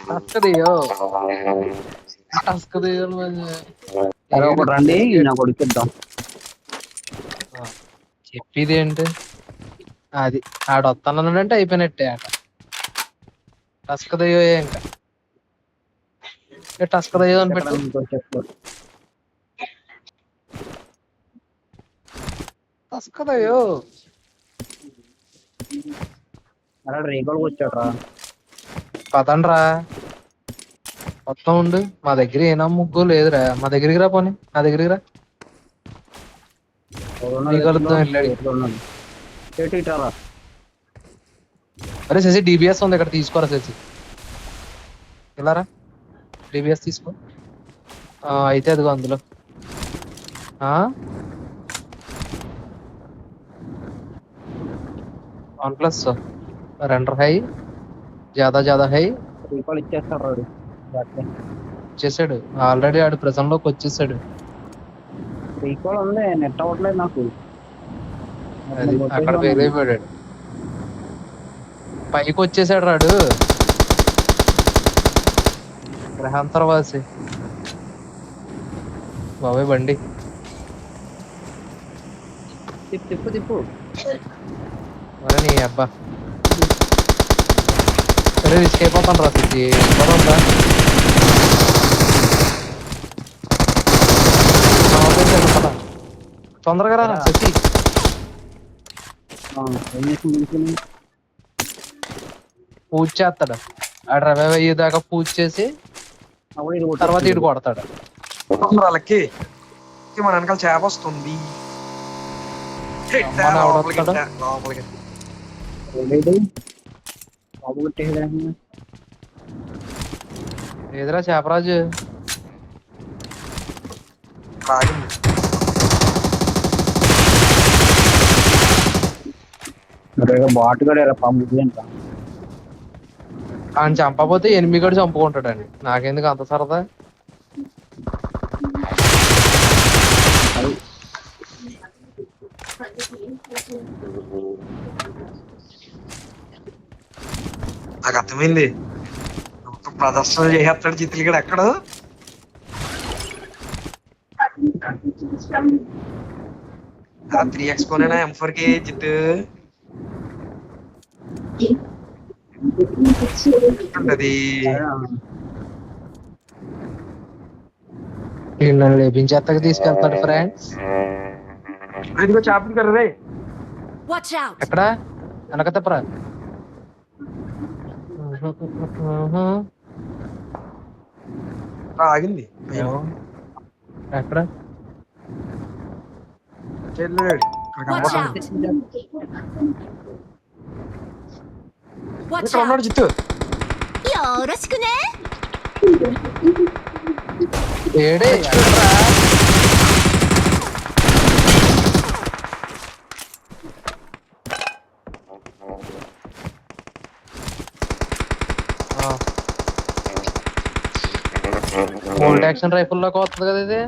టస్కదియో టస్కదియో సరే ఒకటి రండి నాకు ఉడికిద్దాం. చెప్పేది ఏంటి అది ఆడొస్తానంటే అయిపోయినట్టే ఆట. టస్కదయ్యో ఇంకా టస్కదయ్యో అని పెట్టు. టస్కదయ్యో అలా రేగోళ్ళకి వచ్చాడు రా. పదండ్రా మొత్తం ఉండు. మా దగ్గర ఏనా ముగ్గు లేదురా. మా దగ్గరికి రా, పోనీ నా దగ్గరికి రా. కలుద్దాం వెళ్ళాడు. అరే శశి డిబిఎస్ ఉంది ఇక్కడ, తీసుకోరా శశి. ఇలారా డిబిఎస్ తీసుకో. అయితే అదిగో అందులో OnePlus రెండర్ హై జాదా హై ఇచ్చేసాడు ఆల్రెడీ. ఆడు ప్రెజెంట్ లోకి వచ్చేసాడు. రీకాల్ ఉంది, నెట్ అవ్వట్లేదు నాకు. అది అక్కడ ఫెయిల్ అయిపోయాడు. పైకి వచ్చేసాడు రాడు గ్రహాంతరవాసి. బాబాయ్ బండి తిప్పు. మరి నీ అబ్బా. సరే రిస్క్ అయిపోతాను రా సిద్ధి. ఉందా తొందరగా రా శశి. పూజ చేస్తాడు ఆడు. 20 దాకా పూజ చేసి తర్వాత ఇటు కొడతాడు. వాళ్ళకి మన వెనకాల చేప వస్తుంది. ఏదిరా చేపరాజు బాటు కూడా పంపు. ఆయన చంపకపోతే ఎనిమిది కూడా చంపుకుంటాడండి. నాకెందుకు అంత సరదా. నాకు అర్థమైంది. ప్రదర్శన చేసేస్తాడు చిత్తులు కూడా. ఎక్కడ 3x కొనేనా M4 కి జిత్తు ఉంటది. నన్ను లేపించేత్తకు తీసుకెళ్తాడు ఫ్రెండ్స్. ఇదిగో చేపలు కర్రే. ఎక్కడ వెనక తప్పరా. ఆగింది ఎక్కడ ఉన్నాడు జిత్తు. ఏడే బోల్ట్ యాక్షన్ రైఫుల్ లోకి వస్తుంది కదా ఇది.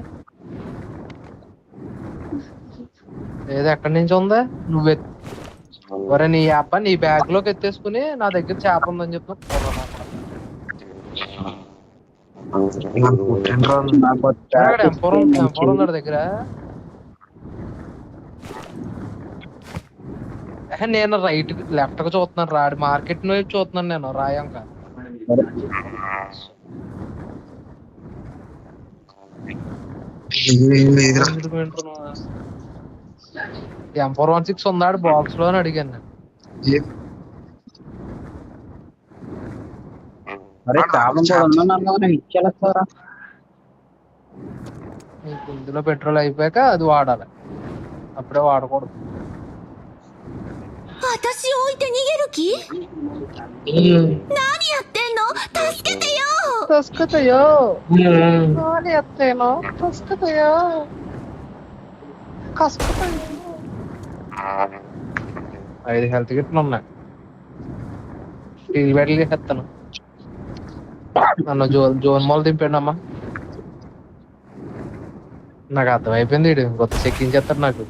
ఏది ఎక్కడి నుంచి ఉందా నువ్వే. ఒరే నీ అబ్బా నీ బ్యాగ్ లోకి ఎత్తేసుకుని నా దగ్గర చేప ఉందని చెప్తున్నా. దగ్గర నేను రైట్ లెఫ్ట్ గా చూస్తున్నాను. రాడు మార్కెట్ వైపు చూస్తున్నాను నేను. రాయంక M416 ఉన్నాడు బాక్స్ లో అని అడిగాను నేను. ఇందులో పెట్రోల్ అయిపోయాక అది వాడాలి, అప్పుడే వాడకూడదు. ఐదు హెల్త్ కిట్లు ఉన్నాయి. స్టీల్ బ్యాటిల్ చేసేస్తాను. నన్ను జోన్ మాల్ దింపండి అమ్మా. నాకు అర్థమైపోయింది. వీడు కొత్త చెక్కించేస్తాడు నాకు.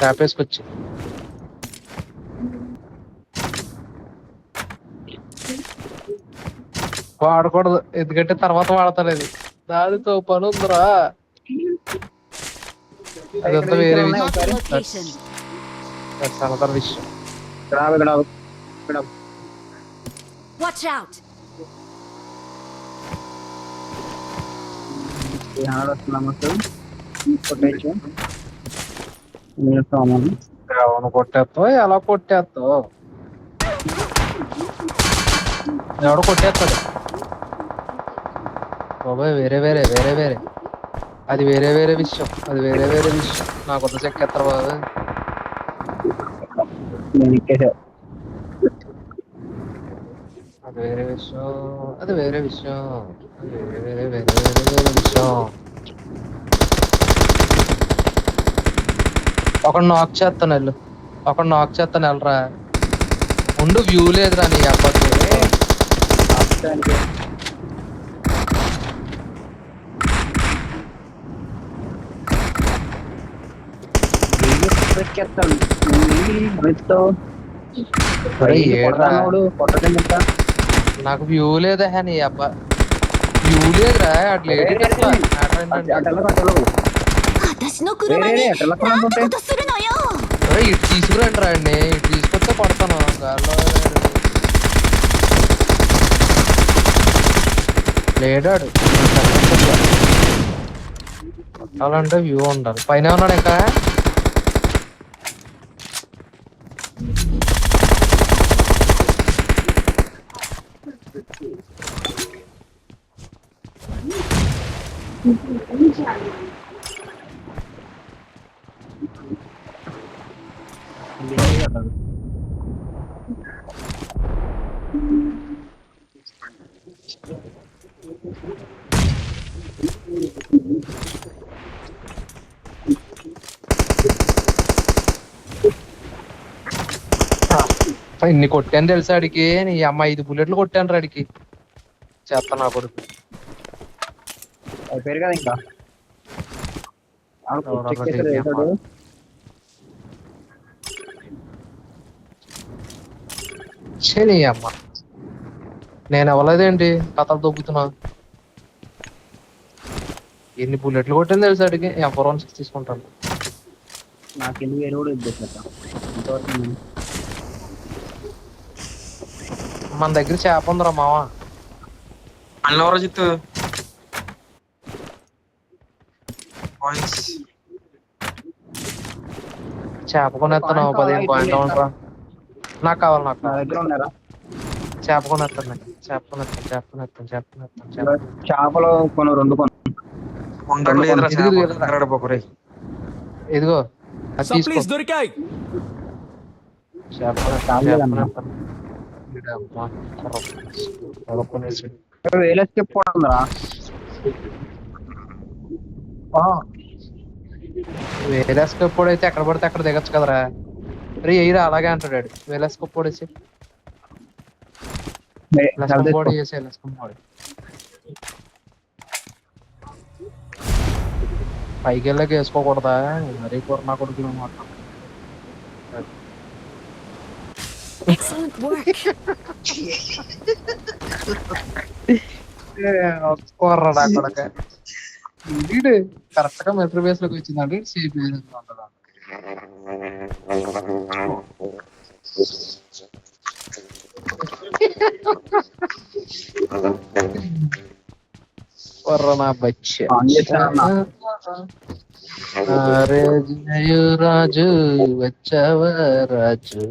ట్రాప్ వేసుకొచ్చి వాడకూడదు, ఎందుకంటే తర్వాత వాడతారు. అది దానితో పని ఉందిరా. అదంతా వేరే ఉన్నాయి విషయం. ఒకసారి. Location. That's another విషయం. ఇక్కడ ఆగు, ఇక్కడ ఆగు, ఇక్కడ ఆగు. Watch out. ఈ హాడ వస్తున్నాం అసలు. కొట్టేయచ్చు. నేను సామాను. ఎవను కొట్టేస్తావు, ఎలా కొట్టేస్తావు? ఎవడు కొట్టేస్తాడు బాబాయ్. వేరే వేరే వేరే వేరే అది వేరే వేరే విషయం. అది వేరే వేరే విషయం. నాకు కొత్త చెక్కేస్తారు బాబాయ్. నేను ఎక్కేసా. అది వేరే విషయం. అది వేరే విషయం. అది వేరే వేరే వేరే వేరే వేరే విషయం. ఒకడు నాక్ చేస్తాను వెళ్ళు. ఒకడు నాక్ చేస్తాను వెళ్ళరా. ఉండు, వ్యూ లేదురా నీ అబ్బాయి. ఆపుతానికి. ఎక్కేస్తాను. ఒరేయ్, ఏడ్రా. కొట్టడం నాకు వ్యూ లేదా నీ అబ్బా. వ్యూ లేదురా. అట్లా私の車に何てことするのよ。ఇటు తీసుకురండి రాండి. ఇటు తీసుకొస్తే కొడతాను గాల్లో. లేడాడు. కొట్టాలంటే వ్యూ ఉండాలి. పైన ఉన్నాడు ఇంకా. ఇన్ని కొట్టాను తెలుసా అడికి. నీ అమ్మ 5 బుల్లెట్లు కొట్టాను రా అడికి. చేస్తా నా కొడుకు. అయిపోయారు కదా ఇంకా. ఎవరో ఎక్కేసాడు, వేసాడు. నీ అమ్మ నేను అవ్వలేదేంటి కథలు దొబ్బుతున్నా. ఎన్ని బుల్లెట్లు కొట్టాను తెలుసా అడిగి. M416 తీసుకుంటాను. నాకు ఎందుకు వేరు కూడా ఇద్దేసా. ఇంతవరకు మన దగ్గర చేప ఉందిరా మావా. అన్నవరో జిత్తు పాయింట్స్ చేప కొనేస్తాను. 15 పాయింట్లు ఉండరా. నాకు కావాలి, నాకు నా కావాలి. దగ్గర ఉన్నారా చేప కొనేస్తాను. నాకు చేప కొనేస్తాను. చేప కొనేస్తాను. చేప కొనేస్తాను. చేప చేపలు కొను, 2 కొను. ఉండరు లేదురా. ఇదిగో, ఇదిగో. పోకురే ఇదిగో అది తీసుకో. సప్లీస్ దొరికాయి. చేప చాలు చేప కదన్నా. కొనేస్తాను. ఈడమ్మా, కొనేసాడు. వేలేసి చెప్పుకోవడంరా. వేలేసుకపోడైతే ఎక్కడ పడితే అక్కడ దిగచ్చు కదరా. రే ఎయిరా అలాగే అంటాడు. వేలేసుకపోడేసి లస్కంపోడి చేసి లస్కంపోడి పైకి వెళ్ళాక వేసుకోకూడదా? మరీ కొరనా కొడుకులు అన్నమాట. Excellent work. కొర్రడా కొడక. వీడు కరెక్ట్ గా మెట్రో బేస్ లోకి వచ్చిందంటే సేఫ్ ఉంటుంది. కొర్రనా బచ్చ. రాజు వచ్చావా రాజు.